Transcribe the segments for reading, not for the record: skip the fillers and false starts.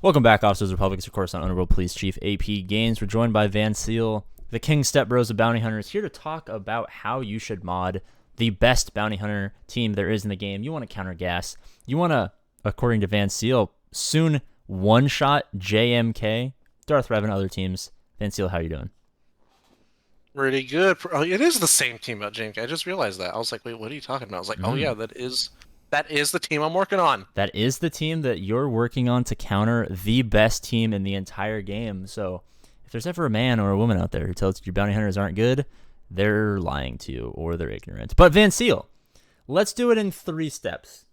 Welcome back, Officers of Republic. It's, of course, on Honorable Police Chief APGAINS. We're joined by Van Seal, the King Step Bros of Bounty Hunters, here to talk about how you should mod the best Bounty Hunter team there is in the game. You want to counter gas. You want to, according to Van Seal, soon one-shot JMK, Darth, Revan, other teams. Van Seal, how you doing? Pretty good. It is the same team about JMK. I just realized that. I was like, wait, what are you talking about? I was like, oh yeah, that is the team I'm working on. That is the team that you're working on to counter the best team in the entire game. So if there's ever a man or a woman out there who tells you your bounty hunters aren't good, they're lying to you or they're ignorant. But Van Seal, let's do it in 3 steps.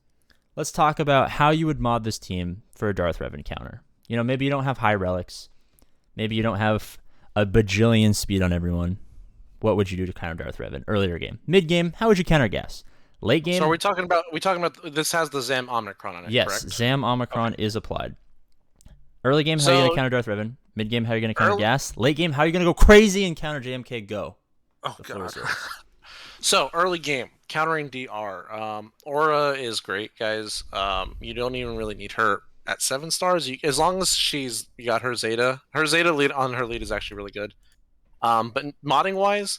Let's talk about how you would mod this team for a Darth Revan counter. You know, maybe you don't have high relics. Maybe you don't have a bajillion speed on everyone. What would you do to counter Darth Revan? Earlier game. Mid game, how would you counter gas? Late game. So are we talking about this has the Zam Omicron on it, yes, correct? Zam Omicron is applied. Early game, how are you going to counter Darth Revan? Mid game, how are you going to counter gas? Late game, how are you going to go crazy and counter JMK? Go. Oh, God. So, early game, countering DR. Aura is great, guys. You don't even really need her at 7 stars. As long as you got her Zeta. Her Zeta lead on her lead is actually really good. But modding-wise,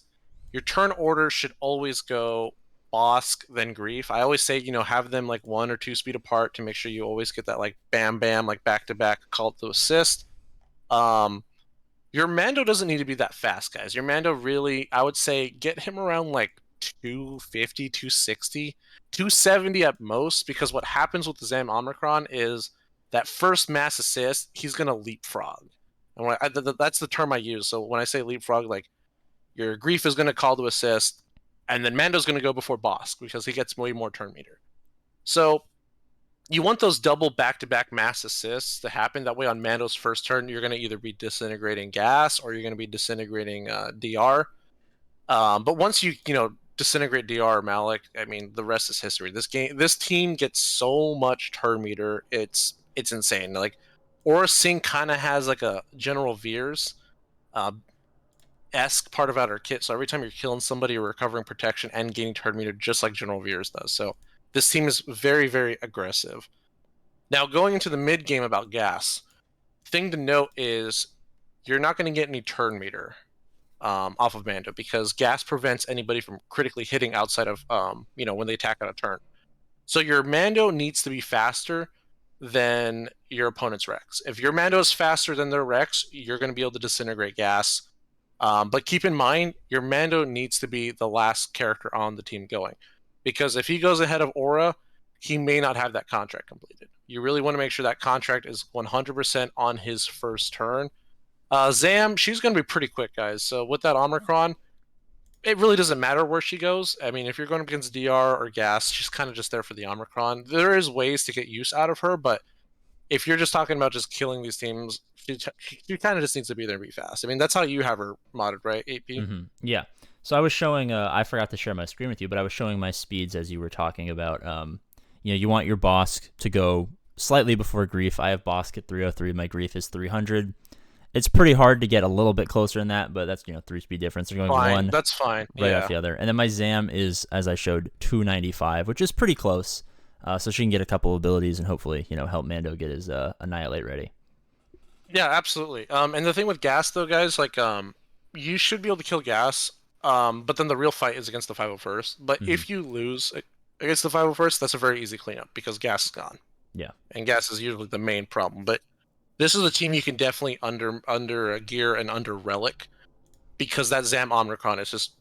your turn order should always go Bosk, then Grief. I always say, have them like 1 or 2 speed apart to make sure you always get that like bam bam, like back-to-back call to assist. Your Mando doesn't need to be that fast, guys. Your Mando really, I would say, get him around like 250, 260, 270 at most, because what happens with the Zam Omicron is that first mass assist, he's going to leapfrog. And that's the term I use. So when I say leapfrog, like your Grief is going to call to assist, and then Mando's going to go before Bosk because he gets way more turn meter. So you want those double back-to-back mass assists to happen. That way on Mando's first turn, you're going to either be disintegrating gas or you're going to be disintegrating DR. But once you disintegrate DR or Malik, I mean, the rest is history. This team gets so much turn meter. It's insane. Like Aura Sync kind of has like a General Veers esque part about her kit. So every time you're killing somebody, you're recovering protection and gaining turn meter, just like General Veers does. So this team is very, very aggressive. Now, going into the mid game about gas, thing to note is you're not going to get any turn meter off of Mando because gas prevents anybody from critically hitting outside of when they attack on a turn. So your Mando needs to be faster than your opponent's Rex. If your Mando is faster than their Rex, you're going to be able to disintegrate gas. But keep in mind, your Mando needs to be the last character on the team going. Because if he goes ahead of Aura, he may not have that contract completed. You really want to make sure that contract is 100% on his first turn. Zam, she's going to be pretty quick, guys. So with that Omicron, it really doesn't matter where she goes. I mean, if you're going up against DR or Gas, she's kind of just there for the Omicron. There is ways to get use out of her, but if you're just talking about just killing these teams, she kind of just needs to be there and be fast. I mean, that's how you have her modded, right, AP? Mm-hmm. Yeah. So I was showing, I forgot to share my screen with you, but I was showing my speeds as you were talking about, you want your Bosk to go slightly before Grief. I have Bosk at 303. My Grief is 300. It's pretty hard to get a little bit closer than that, but that's, 3 speed difference. They're going Fine. one. That's fine. Right off the other. And then my Zam is, as I showed, 295, which is pretty close. So she can get a couple abilities and hopefully, help Mando get his Annihilate ready. Yeah, absolutely. And the thing with Gas, though, guys, like, you should be able to kill Gas, but then the real fight is against the 501st. But if you lose against the 501st, that's a very easy cleanup because Gas is gone. Yeah. And Gas is usually the main problem. But this is a team you can definitely under gear and under relic because that Zam Omicron is just...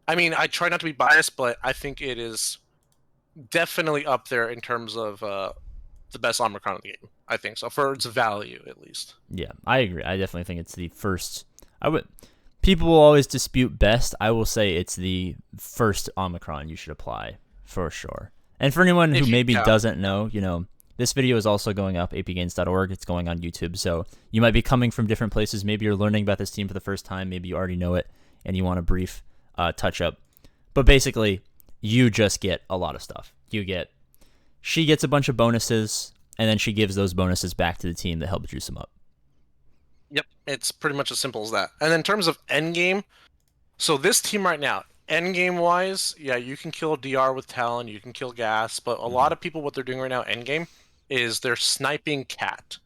I mean, I try not to be biased, but I think it is definitely up there in terms of the best Omicron in the game. I think so, for its value, at least. Yeah, I agree. I definitely think it's the first... People will always dispute best. I will say it's the first Omicron you should apply, for sure. And for anyone who maybe doesn't know, this video is also going up, apgains.org. It's going on YouTube. So you might be coming from different places. Maybe you're learning about this team for the first time. Maybe you already know it, and you want a brief touch-up. But basically, you just get a lot of stuff. She gets a bunch of bonuses, and then she gives those bonuses back to the team that help juice them up. Yep, it's pretty much as simple as that. And in terms of endgame, so this team right now, endgame-wise, yeah, you can kill DR with Talon, you can kill Gas, but a lot of people, what they're doing right now, endgame, is they're sniping Cat.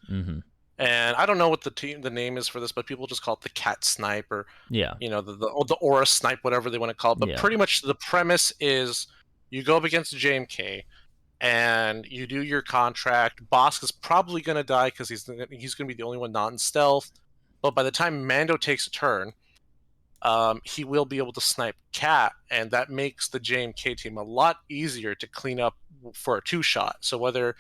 And I don't know what the name is for this, but people just call it the cat snipe or Yeah. the aura snipe, whatever they want to call it. But Yeah. pretty much the premise is you go up against JMK and you do your contract. Bosk is probably going to die because he's going to be the only one not in stealth. But by the time Mando takes a turn, he will be able to snipe Cat, and that makes the JMK team a lot easier to clean up for a 2-shot. So whether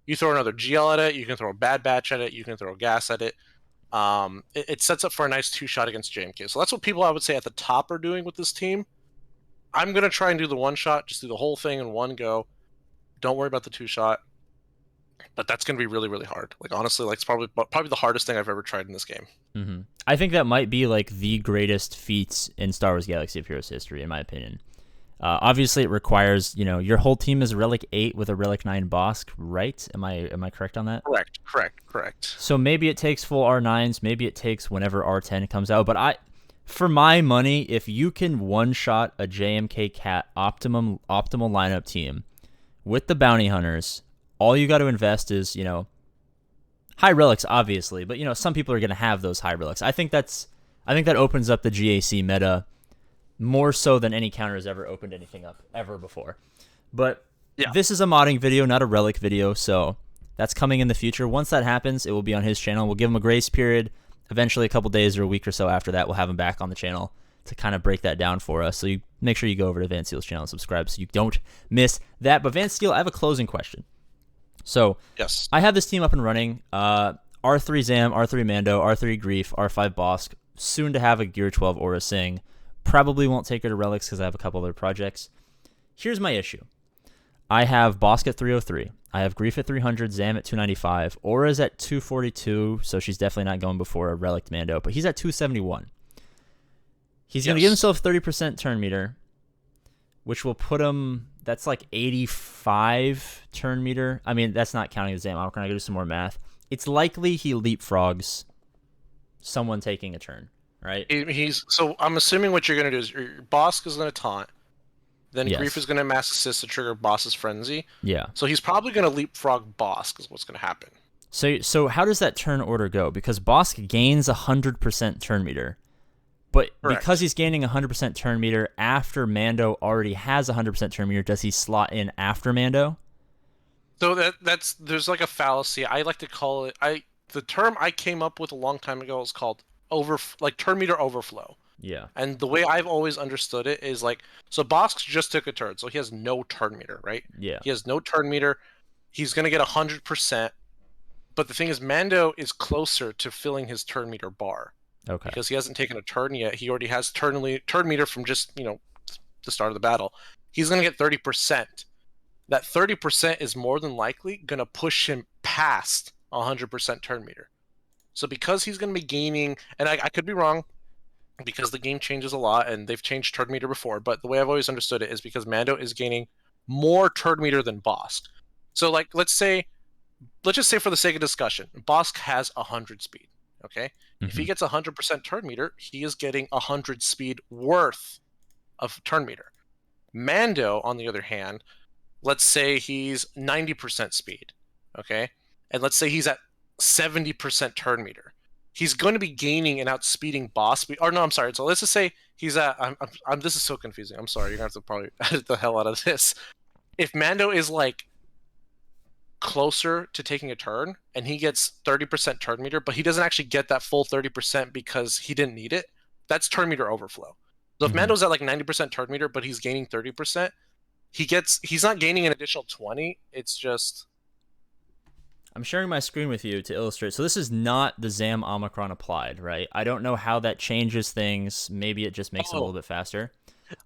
you throw another GL at it, you can throw a Bad Batch at it, you can throw gas at it. It sets up for a nice 2-shot against JMK. So that's what people I would say at the top are doing with this team. I'm going to try and do the 1-shot, just do the whole thing in one go. Don't worry about the 2-shot. But that's going to be really, really hard. Like, honestly, like, it's probably the hardest thing I've ever tried in this game. Mm-hmm. I think that might be like the greatest feats in Star Wars Galaxy of Heroes history, in my opinion. Obviously, it requires, your whole team is Relic 8 with a Relic 9 Bosk, right? Am I correct on that? Correct. So maybe it takes full R9s, maybe it takes whenever R10 comes out. But for my money, if you can one-shot a JMK Cat optimal lineup team with the bounty hunters, all you got to invest is, high relics, obviously, but some people are going to have those high relics. I think that opens up the GAC meta more so than any counter has ever opened anything up ever before. But yeah, this is a modding video, not a relic video, so that's coming in the future. Once that happens, it will be on his channel. We'll give him a grace period. Eventually, a couple days or a week or so after that, we'll have him back on the channel to kind of break that down for us. So you make sure you go over to Van Steel's channel and subscribe so you don't miss that. But Van Steel, I have a closing question. So yes, I have this team up and running. R3 Zam, R3 Mando, R3 Grief, R5 Bosk. Soon to have a Gear 12 Aura Sing. Probably won't take her to relics because I have a couple other projects. Here's my issue. I have Bosk at 303. I have Grief at 300, Zam at 295. Aura's at 242, so she's definitely not going before a relic Mando, but he's at 271. He's going to give himself 30% turn meter, which will put him... That's like 85 turn meter. I mean, that's not counting the Zam. I'm going to do some more math. It's likely he leapfrogs someone taking a turn, right? So I'm assuming what you're going to do is your Bosk is going to taunt. Then Grief is going to mass assist to trigger Boss's Frenzy. Yeah. So he's probably going to leapfrog Bosk is what's going to happen. So how does that turn order go? Because Bosk gains 100% turn meter. But because he's gaining 100% turn meter after Mando already has 100% turn meter, does he slot in after Mando? So there's like a fallacy. I like to call it the term I came up with a long time ago is called turn meter overflow. Yeah. And the way I've always understood it is so Bosk just took a turn, so he has no turn meter, right? Yeah. He has no turn meter. He's gonna get 100%. But the thing is, Mando is closer to filling his turn meter bar. Okay. Because he hasn't taken a turn yet. He already has turn meter from just, the start of the battle. He's going to get 30%. That 30% is more than likely going to push him past 100% turn meter. So because he's going to be gaining, and I could be wrong, because the game changes a lot, and they've changed turn meter before, but the way I've always understood it is because Mando is gaining more turn meter than Bosk. So, let's just say for the sake of discussion, Bosk has 100 speed. Okay, if he gets 100% turn meter, he is getting 100 speed worth of turn meter. Mando, on the other hand, let's say he's 90% speed, okay, and let's say he's at 70% turn meter. He's going to be gaining and outspeeding boss speed. Or no, I'm sorry. So let's just say he's at. This is so confusing. I'm sorry. You're gonna have to probably edit the hell out of this. If Mando is closer to taking a turn and he gets 30% turn meter, but he doesn't actually get that full 30% because he didn't need it, that's turn meter overflow. So if Mando's at 90% turn meter but he's gaining 30%, he's not gaining an additional 20. It's just, I'm sharing my screen with you to illustrate. So this is not the Zam Omicron applied, right? I don't know how that changes things. Maybe it just makes it a little bit faster.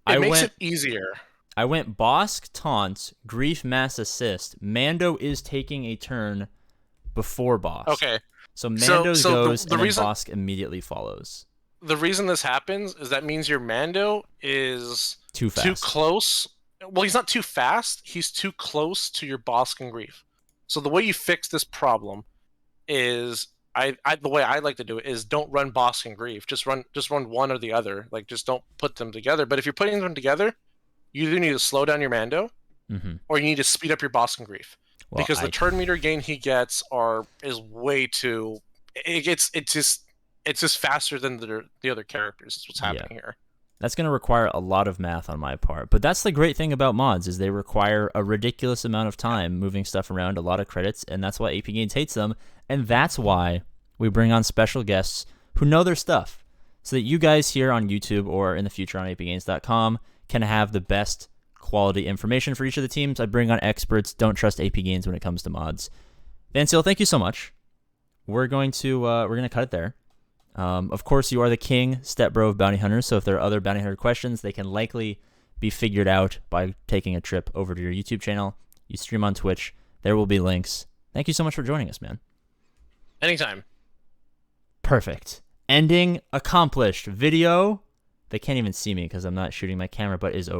It makes it easier. I went Bosk, Taunt, Grief, Mass Assist. Mando is taking a turn before Bosk. Okay. So Mando goes, the and reason, then Bosk immediately follows. The reason this happens is that means your Mando is too fast. Too close. Well, he's not too fast. He's too close to your Bosk and Grief. So the way you fix this problem is, the way I like to do it is don't run Bosk and Grief. Just run one or the other. Just don't put them together. But if you're putting them together, you either need to slow down your Mando, or you need to speed up your Bosk and Grief, because the turn meter gain he gets is way too It's just faster than the other characters. Is what's Yeah. happening here. That's going to require a lot of math on my part. But that's the great thing about mods is they require a ridiculous amount of time moving stuff around, a lot of credits, and that's why AP Gains hates them. And that's why we bring on special guests who know their stuff so that you guys here on YouTube or in the future on apgains.com can have the best quality information for each of the teams. I bring on experts. Don't trust AP Gains when it comes to mods. Van Seal, thank you so much. We're going to cut it there. Of course, you are the king, Step Bro of Bounty Hunters, so if there are other Bounty Hunter questions, they can likely be figured out by taking a trip over to your YouTube channel. You stream on Twitch. There will be links. Thank you so much for joining us, man. Anytime. Perfect. Ending accomplished. Video, they can't even see me because I'm not shooting my camera, but is over.